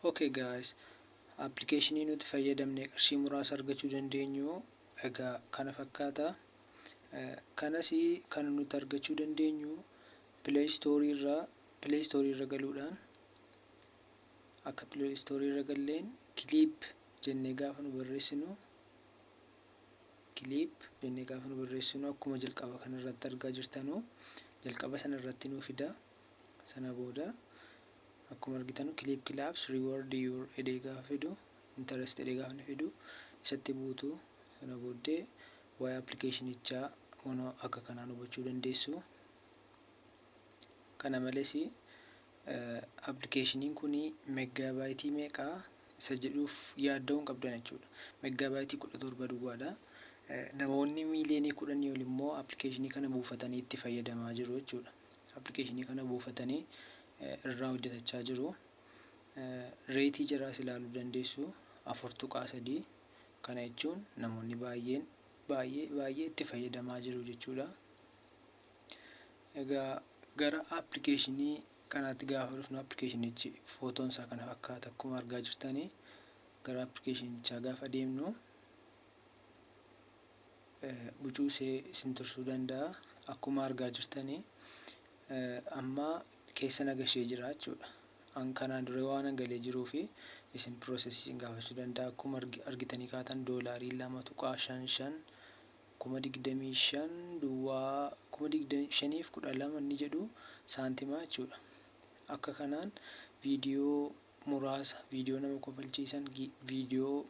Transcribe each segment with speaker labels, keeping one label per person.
Speaker 1: Okay guys, applicationii nuti fayyadamnee qarshii muraasa argachuu dandeenyu egaa kana fakkaata. Kanas kan nuti argachuu dandeenyu Play Store irra galuudhaan akka Play Store irra galleen clip jennee gaafa nu barreessinu akkuma jalqaba kana irratti argaa jirtanu jalqaba sana irratti nu fida. Sana booda akkuma argitan clip claps reward your edee gaafa fidu interest edee gaafa nu fidu isatti buutu. Sana booddee waa'ee applicationicha ono akka kanaan hubachuu dandeessu. Kana malees applicationiin kun megaabaayitii meeqaa isa jedhuuf yaadda'uu hin qabdan jechuudha. Megaabaayitii 17 duwwaadha. Namoonni miiliyoonii 10 ol immoo applicationi kana buufatanii itti fayyadamaa jiru jechuudha. Applicationi kana buufatanii irraa hojjetachaa jiru. Reetii jiraas ilaaluu dandeessu 4.3 kana jechuun namoonni baay'ee itti fayyadamaa jiru jechuudha. Egaa gara applicationi kanaatti gaafa dhufnu applicationichi footoon isaa kana fakkaata akkuma argaa jirtanii. Gara applicationicha gaafa deemnu bucuusee isin tursuu danda'a akkuma argaa jirtanii. Amma keessa nagashee jira jechuudha. An kanaan dura waan galee jiruu fi isin processing gaafachuu danda'a. Akkuma argitanii kaatan $2.55 25 duwwaa 25.12 inni jedhu saantimaa jechuudha. Akka kanaan viidiyoo muraasa viidiyoo nama kofalchiisan viidiyoo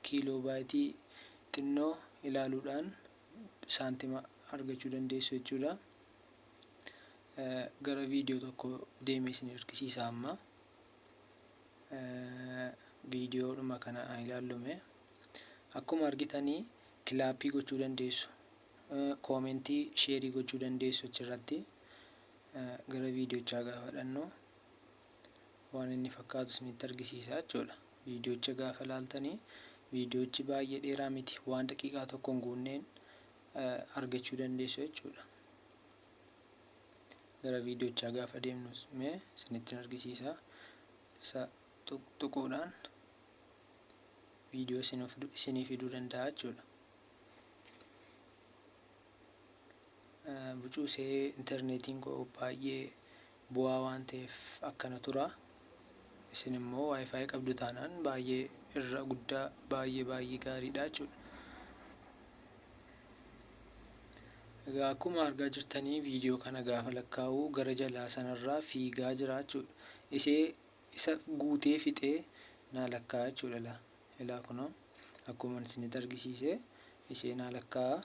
Speaker 1: kiiloobaaytii xinnoo ilaaluudhaan saantima argachuu dandeessu jechuudha. Gara viidiyoo tokko deemee isin argisiisa amma. Viidiyoodhuma kana ilaallume akkuma argitanii kilaappii gochuu dandeessu. Koomentii sheerii gochuu dandeessu achirratti. Gara viidiyochaa gaafa dhannoo waan inni fakkaatu isinitti argisiisa jechuudha. Viidiyocha gaafa laaltanii viidiyochi baay'ee dheeraa miti waan daqiiqaa tokko hin guunneen argachuu dandeessu jechuudha. Gara viidiyochaa gaafa deemnus mee isinitti argisiisa. Isa tuquudhaan viidiyoo isinii fiduu danda'a jechuudha. Bucuusee interneetiin koo baay'ee bu'aa waan ta'eef akkana tura. Isin immoo wifi qabdu taanaan baay'ee irra guddaa baay'ee gaariidha jechuudha. Egaa akkuma argaa jirtanii viidiyoo kana gaafa lakkaa'u gara jalaa sanarraa fiigaa jira jechuudha. Isa guutee fixee naa lakkaa'a jechuudha. Ilaa kunoo akkuma isinitti argisiise ishee naa lakkaa'a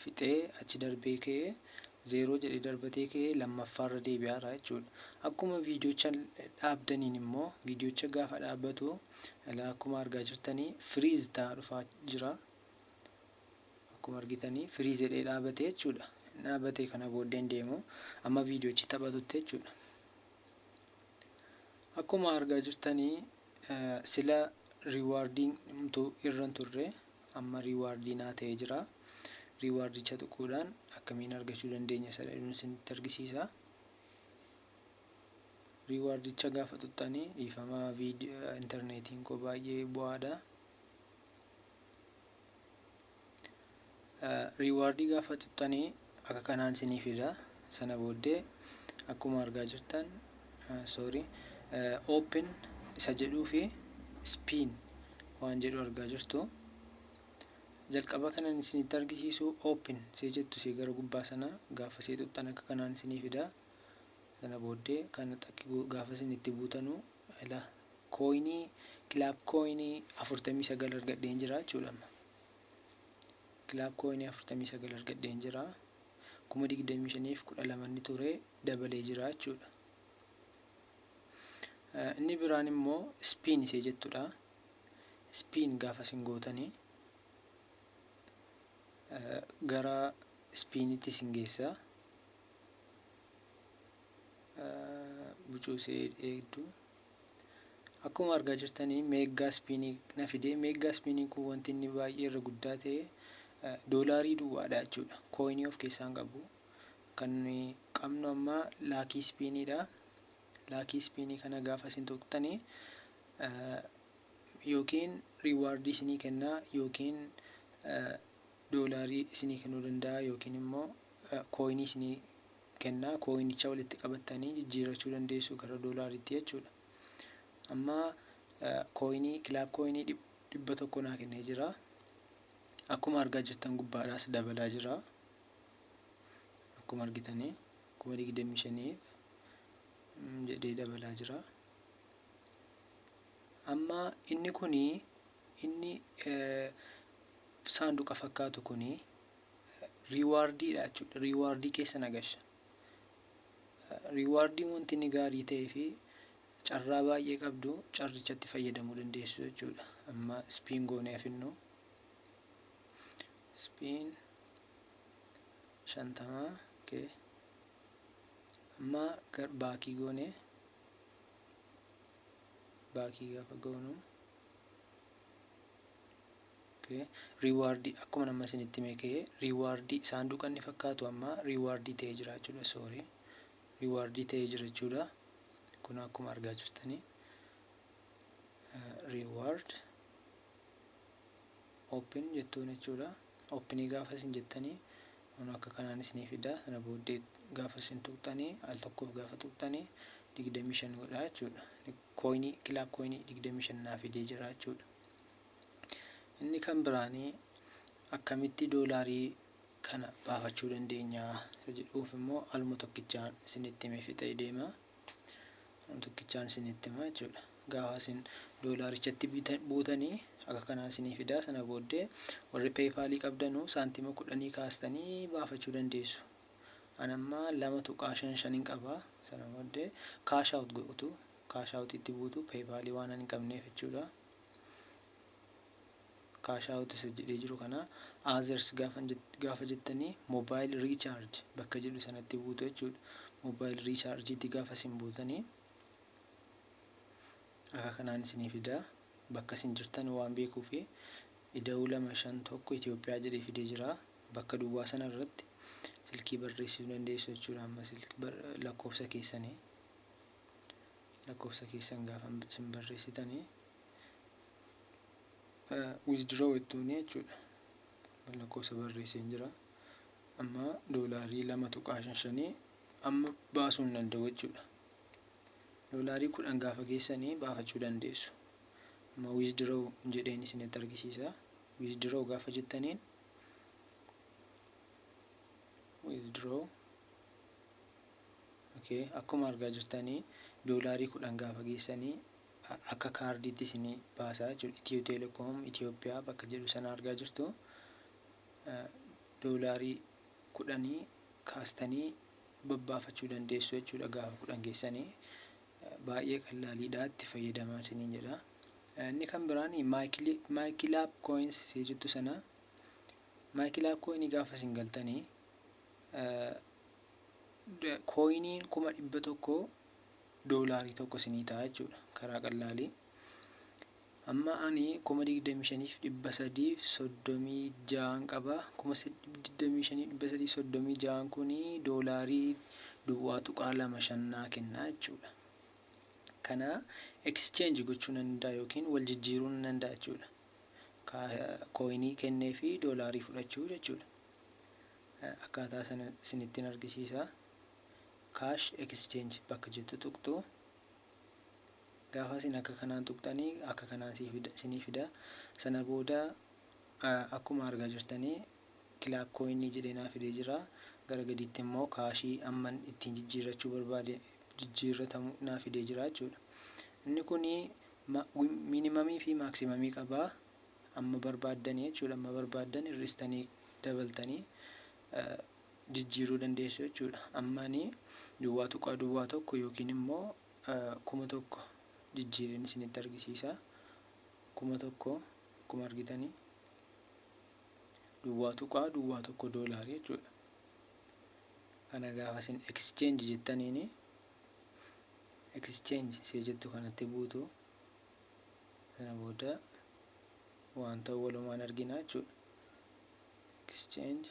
Speaker 1: fixee achi darbee ka'ee 0 jedhee darbatee ka'ee lammaffaarra deebi'aara jechuudha. Akkuma viidiyocha dhaabdaniin immoo viidiyocha gaafa dhaabbatu ilaa akkuma argaa jirtanii firiiz ta'aa dhufaa jira. Akkuma argitanii firiiz jedhee dhaabatee jechuudha. Dhaabatee kana booddee hin deemu amma viidiyochi taphatutti jechuudha. Akkuma argaa jirtanii sila riiwaardiin irra turre amma riiwaardii naa ta'ee jira. Riiwaardicha tuquudhaan akkamiin argachuu dandeenya isa jedhu isinitti argisiisa. Riiwaardicha gaafa tuqxanii dhiifamaa interneetiin koo baay'ee bu'aadha. Riiwaardii gaafa tuqxanii akka kanaan isinii fida. Sana booddee akkuma argaa jirtan open isa jedhuu fi spin waan jedhu argaa jirtu. Jalqaba kanan isinitti argisiisu open see jettu see gara gubbaa sana gaafa see tuqxan akka kanaan isinii fida. Sana booddee kan gaafa isinitti buutanu kooyinii kilaap kooyinii 49 argadheen jira jechuudha. Kilaap kooyinii 49 argadheen jira. 25,012 inni ture dabalee jira jechuudha. Inni biraan immoo spin see jettudha. Spin gaafa isin gootanii gara spinitti isin geessa. Bucuusee eegduu akkuma argaa jirtanii meegaa spinii na fidee. Meegaa spinii kun wanti inni baay'ee irra guddaa ta'e doolaarii duwwaadha jechuudha. Kooyinii of keessaa hin qabu. Kan qabnu amma laakii spiniidha. laakii ispiinii kana gaafa isin tuqxanii yookiin riiwaardii isinii kennaa yookiin doolaarii isinii kennuu danda'a yookiin immoo kooyinii isinii kennaa. Kooyinicha walitti qabattanii jijjiirrachuu dandeessu gara doolaariitti jechuudha. Amma kooyinii kilaab kooyinii 100 naa kennee jira. Akkuma argaa jirtan gubbaadhaas dabalaa jira. Akkuma argitanii 25,000 jedhee dabalaa jira. Amma inni kuni saanduqa fakkaatu kuni riiwaardiidha jechuudha. Riiwaardii keessa nagasha. Riiwaardiin wanti inni gaarii ta'ee fi carraa baay'ee qabdu carrichatti fayyadamuu dandeessu jechuudha. Amma spiin goonee afinnu spiin 50 okay. Amma baakii goonee baakii gaafa goonu okay. Riiwaardii akkuma nama isinitti meekee riiwaardii saanduqa inni fakkaatu amma riiwaardii ta'ee jira jechuudha. Sorry. Riiwaardii ta'ee jira jechuudha. Kun akkuma argaa jirtanii riiwaard open jettuun jechuudha. Openii gaafa isin jettanii kun akka kanaan isinii fida. Sana booddee gaafa isin tuqxanii al tokkoof gaafa tuqxanii 25 godha jechuudha. Kooyinii kilaab kooyinii 25 naa fidee jira jechuudha. Inni kan biraanii akkamitti doolaarii kana baafachuu dandeenya isa jedhuuf immoo aluma tokkichaan isinitti himee fixee deema. Tokkichaan isinitti hima jechuudha. Gaafa isin doolaarichatti buutanii akka kanaan isinii fida. Sana booddee warri peepaalii qabdanuu saantima 10 kaastanii baafachuu dandeessu. Anamma 2.55 qaba. Sana booddee kaash aawut godhutu kaash aawutitti buutu peepaalii waan hin qabneef jechuudha. Kaash aawut isa jedhee jiru kana aazers gaafa jettanii mobaayil riichaarj bakka jedhu sanatti buutu jechuudha. Mobaayil riichaarjiitti gaafa isin buutanii akka kanaan isinii fida. Bakka isin jirtan waan beekuufi ida'uu 251 Itoophiyaa jedhee fidee jira. Bakka duwwaa sana irratti silkii barreessuu dandeessu jechuudha. Amma lakkoofsa keessan gaafa isin barreessitanii withdraw jettuun jechuudha. Lakkoofsa barreesseen jira. Amma doolaarii 2.55 amma baasuu hin danda'u jechuudha. Doolaarii 10 gaafa geessanii baafachuu dandeessu. Amma withdraw jedheen isinitti argisiisa. Withdraw gaafa jettaniin withdraw okay. Akkuma argaa jirtanii doolaarii 10 gaafa geessanii akka kaardiitti isinii baasaa jechuudha. Itiyoo telekoom Itoophiyaa bakka jedhu sana argaa jirtu. Doolaarii 10 kaastanii babbaafachuu dandeessu jechuudha. Gaafa 10 geessanii baay'ee qallaaliidhaa itti fayyadamaa isiniin jedha. Inni kan biraan maayikilaab kooyins jettu sana maayikilaab kooyinii gaafa isin galtanii kooyiniin 100 doolaarii tokko isinii ta'a jechuudha. Karaa qallaalii. Amma ani 25,336 qaba. 25,336 kuni doolaarii duwwaa tuqaa 2.5 naa kenna jechuudha. Kana exchange gochuu nan danda'a yookiin wal jijjiiruu nan danda'a jechuudha. Kooyinii kennee fi doolaarii fudhachuu jechuudha. Akkaataa sana isinittiin argisiisa. Cash exchange bakka jettu tuqxu. Gaafa isin akka kanaan tuqxanii akka kanaan isinii fida. Sana booda akkuma argaa jirtanii kilaab kooyinii jedhee naa fidee jira. Gara gadiitti immoo kaashii amman ittiin jijjiirrachuu barbaade jijjiirratamu naa fidee jira jechuudha. Inni kuni minimamii fi maaksimamii qaba. Amma barbaaddanii jechuudha. Amma barbaaddan hir'istanii dabaltanii jijjiiruu dandeessu jechuudha. Ammani duwwaa tuqaa duwwaa tokko yookiin immoo 1,000 jijjiireen isinitti argisiisa. 1,000 akkuma argitanii duwwaa tuqaa duwwaa tokko doolaarii jechuudha. Kana gaafa isin exchange jettaniini exchange see jettu kanatti buutu. Sana booda wanta walumaan argina jechuudha. Exchange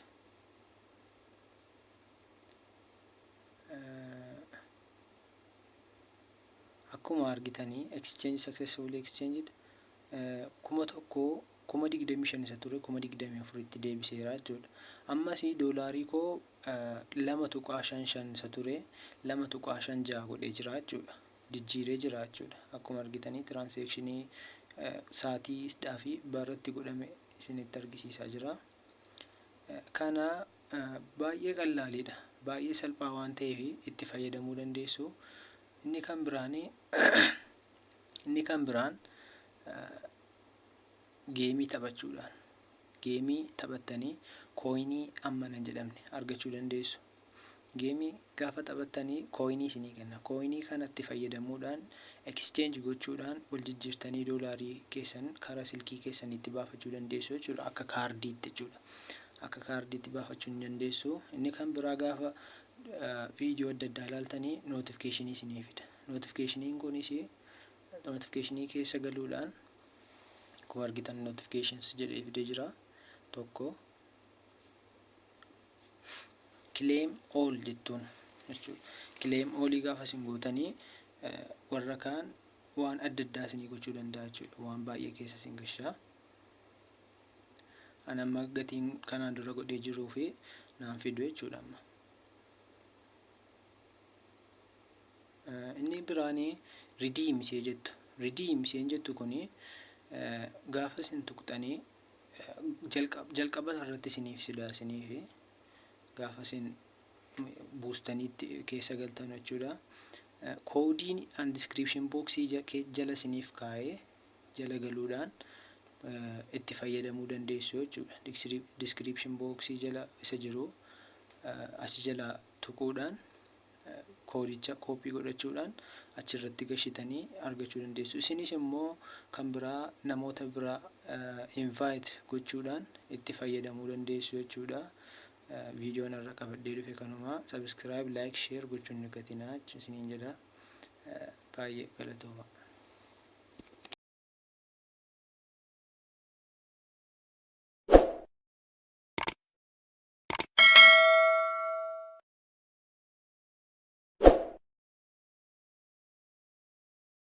Speaker 1: akkuma argitanii exchange successfully exchanged 1,125 isa ture 24,000 deebiseera jechuudha. Ammas doolaarii koo 2.55 isa ture 2.56 godhee jira jechuudha. Jijjiiree jira jechuudha. Akkuma argitanii transakshinii saatiidhaa fi baratti godhame isinitti argisiisaa jira. Kana baay'ee qallaaliidha. Baay'ee salphaa waan ta'eef itti fayyadamuu dandeessu. Inni kan biraan geemii taphachuudhaan geemii taphattanii kooyinii ammana jedhamne argachuu dandeessu. Geemii gaafa taphattanii kooyinii isinii kenna. Kooyinii kanatti fayyadamuudhaan exchange gochuudhaan wal jijjiirtanii doolaarii keessan karaa silkii keessaniitti baafachuu dandeessu jechuudha. Akka kaardiitti jechuudha. Akka kaardiitti baafachuu ni dandeessu. Inni kan biraa gaafa viidiyoo adda addaa ilaaltanii notifiikeeshinii isinii fida. Notifiikeeshiniin kunis notifiikeeshinii keessa galuudhaan akkuma argitan notifications jedhee fidee jira. Tokko claim all jettuun jechuudha. Claim all gaafa isin gootanii warra kaan waan adda addaa isinii gochuu danda'a jechuudha. Waan baay'ee keessa isin gashaa. Ani amma gatiin kanaan dura godhee jiruu fi naan fidu jechuudha amma. Inni biraanii redeem ishee jettu. Redeem isheen jettu kuni gaafa isin tuqxanii jalqaba irratti isiniif sidaa isiniif gaafa isin buustanii keessa galtan jechuudha. Koodiin and description boxii jala isiniif kaa'ee jala galuudhaan itti fayyadamuu dandeessu jechuudha. Description boxii jala isa jiru achi jala tuquudhaan koodicha koopii godhachuudhaan achirratti gashitanii argachuu dandeessu. Isinis immoo kan biraa namoota biraa invite gochuudhaan itti fayyadamuu dandeessu jechuudha. Viidiyoon irra qabadhee dhufe kanuma. Subscribe, like, share gochuun ni gatinaa isiniin jedha. Baay'ee galatooma.